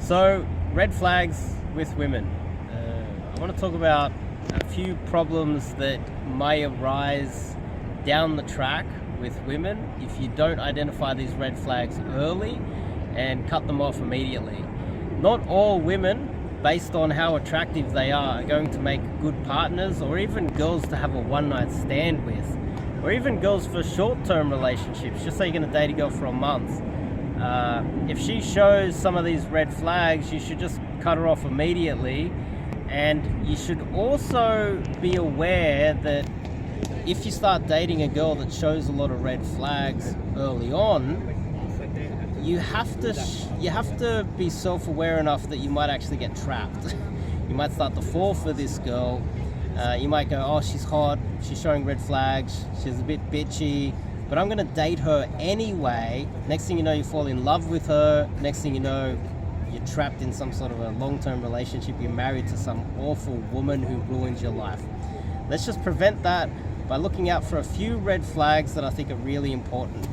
So, red flags with women. I want to talk about a few problems that may arise down the track with women if you don't identify these red flags early and cut them off immediately. Not all women, based on how attractive they are going to make good partners, or even girls to have a one-night stand with, or even girls for short-term relationships. Just say you're going to date a girl for a month. If she shows some of these red flags, you should just cut her off immediately. And you should also be aware that if you start dating a girl that shows a lot of red flags early on, you have to be self-aware enough that you might actually get trapped. You might start to fall for this girl. You might go, oh, she's hot, she's showing red flags, she's a bit bitchy, but I'm gonna date her anyway. Next thing you know, you fall in love with her. Next thing you know, you're trapped in some sort of a long-term relationship. You're married to some awful woman who ruins your life. Let's just prevent that by looking out for a few red flags that I think are really important.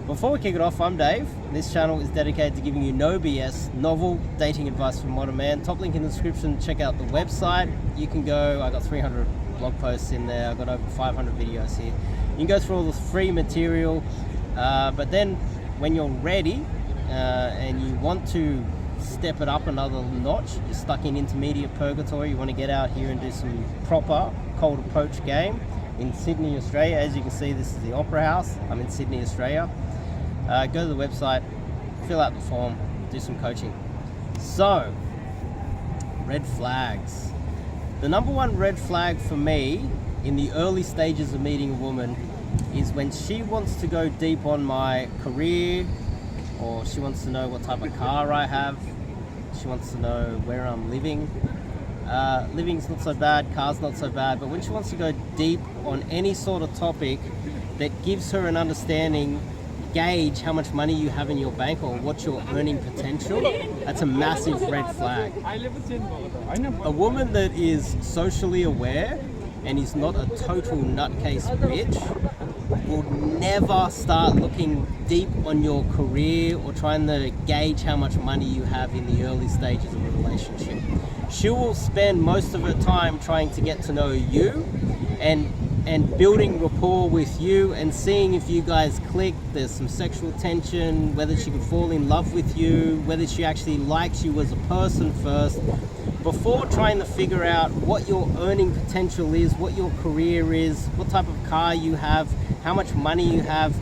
Before we kick it off, I'm Dave. This channel is dedicated to giving you no BS, novel dating advice from modern man. Top link in the description. Check out the website. You can go, I got 300 blog posts in there. I've got over 500 videos here. You can go through all the free material, but then when you're ready and you want to step it up another notch, you're stuck in intermediate purgatory, you want to get out here and do some proper cold approach game in Sydney, Australia. As you can see, this is the Opera House. I'm in Sydney, Australia. Go to the website, fill out the form, do some coaching. So, red flags. The number one red flag for me in the early stages of meeting a woman is when she wants to go deep on my career, or she wants to know what type of car I have. She wants to know where I'm living. Living's not so bad, car's not so bad, but when she wants to go deep on any sort of topic that gives her an understanding, gauge how much money you have in your bank or what's your earning potential, that's a massive red flag. A woman that is socially aware and is not a total nutcase bitch will never start looking deep on your career or trying to gauge how much money you have in the early stages of a relationship. She will spend most of her time trying to get to know you and building rapport with you and seeing if you guys click, there's some sexual tension, whether she could fall in love with you, whether she actually likes you as a person first, before trying to figure out what your earning potential is, what your career is, what type of car you have, how much money you have.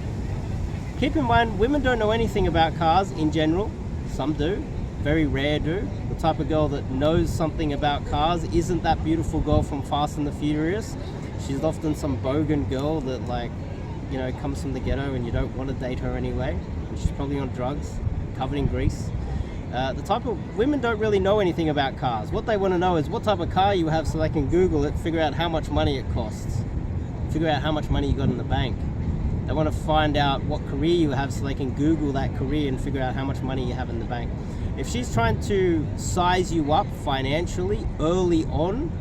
Keep in mind, women don't know anything about cars in general. Some do, very rare do. The type of girl that knows something about cars isn't that beautiful girl from Fast and the Furious. She's often some bogan girl that, like, you know, comes from the ghetto and you don't want to date her anyway. And she's probably on drugs, covered in grease. The type of women don't really know anything about cars. What they want to know is what type of car you have so they can Google it, figure out how much money it costs, figure out how much money you got in the bank. They want to find out what career you have so they can Google that career and figure out how much money you have in the bank. If she's trying to size you up financially early on,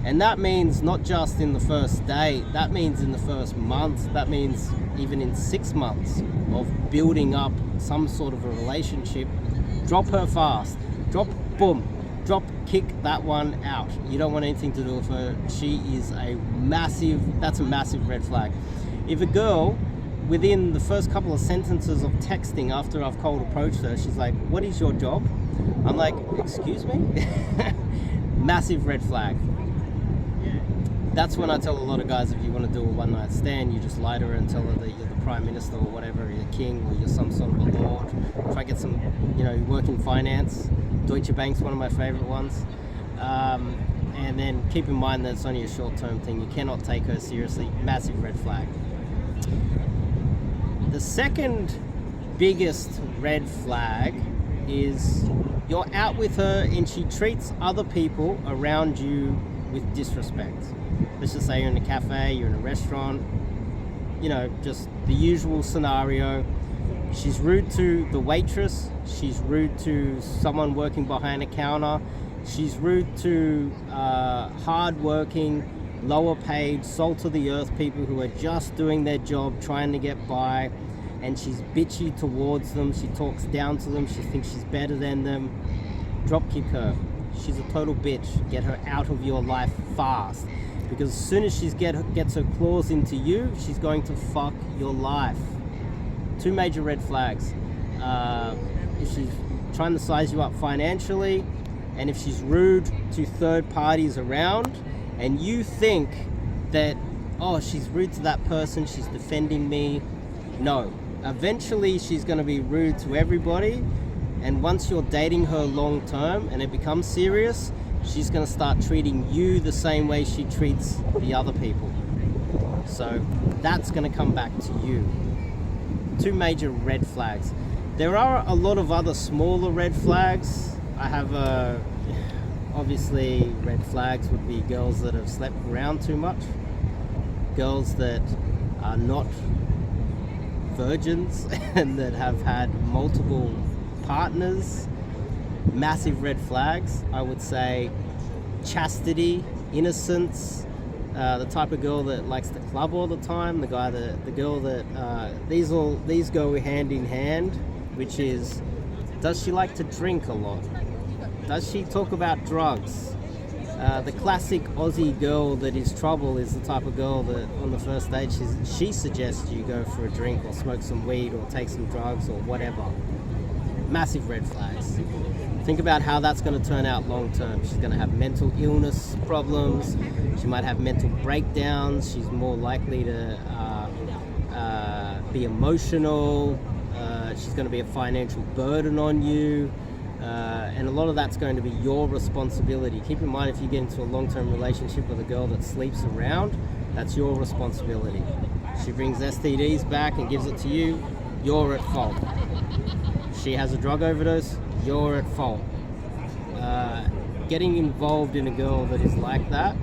and that means not just in the first date, that means in the first month, that means even in 6 months of building up some sort of a relationship, drop her fast. Drop, kick that one out. You don't want anything to do with her. She is that's a massive red flag. If a girl, within the first couple of sentences of texting after I've cold approached her, she's like, what is your job? I'm like, excuse me? Massive red flag. That's when I tell a lot of guys, if you want to do a one-night stand, you just lie to her and tell her that you're the prime minister or whatever, you're a king or you're some sort of a lord. Try to get some, you know, you work in finance. Deutsche Bank's one of my favorite ones. And then keep in mind that it's only a short-term thing. You cannot take her seriously. Massive red flag. The second biggest red flag is you're out with her and she treats other people around you with disrespect. Let's just say you're in a cafe, you're in a restaurant, you know, just the usual scenario. She's rude to the waitress, she's rude to someone working behind a counter, she's rude to hard-working, lower paid, salt of the earth people who are just doing their job, trying to get by, and she's bitchy towards them, she talks down to them, she thinks she's better than them. drop kick her. She's a total bitch. Get her out of your life fast. Because as soon as she gets her claws into you, she's going to fuck your life. 2 major red flags. If she's trying to size you up financially, and if she's rude to third parties around, and you think that, oh, she's rude to that person, she's defending me. No. Eventually she's going to be rude to everybody, and once you're dating her long term and it becomes serious, she's going to start treating you the same way she treats the other people. So that's going to come back to you. 2 major red flags. There are a lot of other smaller red flags. I have obviously red flags would be girls that have slept around too much, girls that are not virgins and that have had multiple partners. Massive red flags. I would say chastity, innocence, the type of girl that likes to club all the time, the girl that these go hand in hand, which is, does she like to drink a lot? Does she talk about drugs? The classic Aussie girl that is trouble is the type of girl that on the first date she suggests you go for a drink or smoke some weed or take some drugs or whatever. Massive red flags. Think about how that's going to turn out long term. She's going to have mental illness problems. She might have mental breakdowns. She's more likely to be emotional. She's going to be a financial burden on you. And a lot of that's going to be your responsibility. Keep in mind, if you get into a long-term relationship with a girl that sleeps around, that's your responsibility. She brings STDs back and gives it to you, you're at fault. She has a drug overdose, you're at fault. Getting involved in a girl that is like that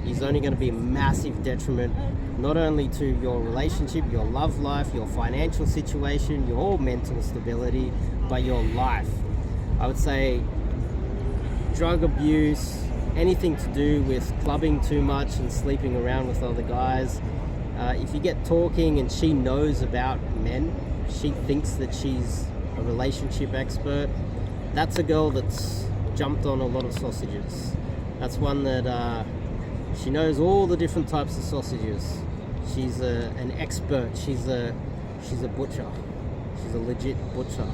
is only going to be a massive detriment, not only to your relationship, your love life, your financial situation, your mental stability, but your life. I would say drug abuse, anything to do with clubbing too much and sleeping around with other guys. If you get talking and she knows about men, she thinks that she's a relationship expert, that's a girl that's jumped on a lot of sausages. That's one that she knows all the different types of sausages. She's an expert. She's a butcher. She's a legit butcher.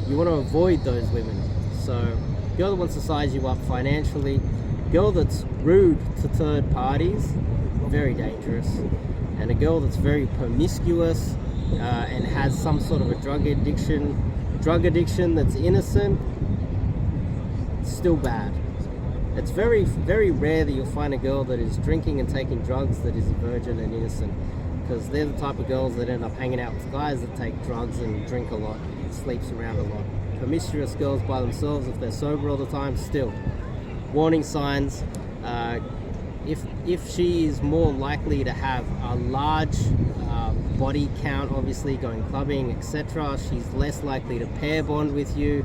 You want to avoid those women. So, girl that wants to size you up financially, girl that's rude to third parties, very dangerous. And a girl that's very promiscuous and has some sort of a drug addiction that's innocent, still bad. It's very, very rare that you'll find a girl that is drinking and taking drugs that is a virgin and innocent, because they're the type of girls that end up hanging out with guys that take drugs and drink a lot, sleeps around a lot. Promiscuous girls by themselves, if they're sober all the time, still. Warning signs, if she is more likely to have a large body count, obviously going clubbing, etc., she's less likely to pair bond with you.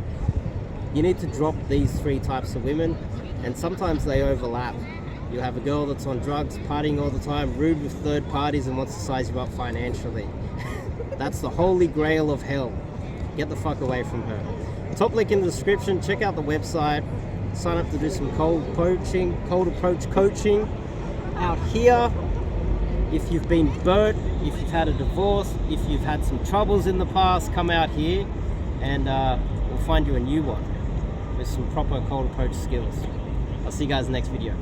You need to drop these 3 types of women, and sometimes they overlap. You have a girl that's on drugs, partying all the time, rude with third parties, and wants to size you up financially. That's the holy grail of hell. Get the fuck away from her. Top link in the description. Check out the website. Sign up to do some cold approach coaching out here. If you've been burnt, if you've had a divorce, if you've had some troubles in the past, come out here and we'll find you a new one with some proper cold approach skills. I'll see you guys in the next video.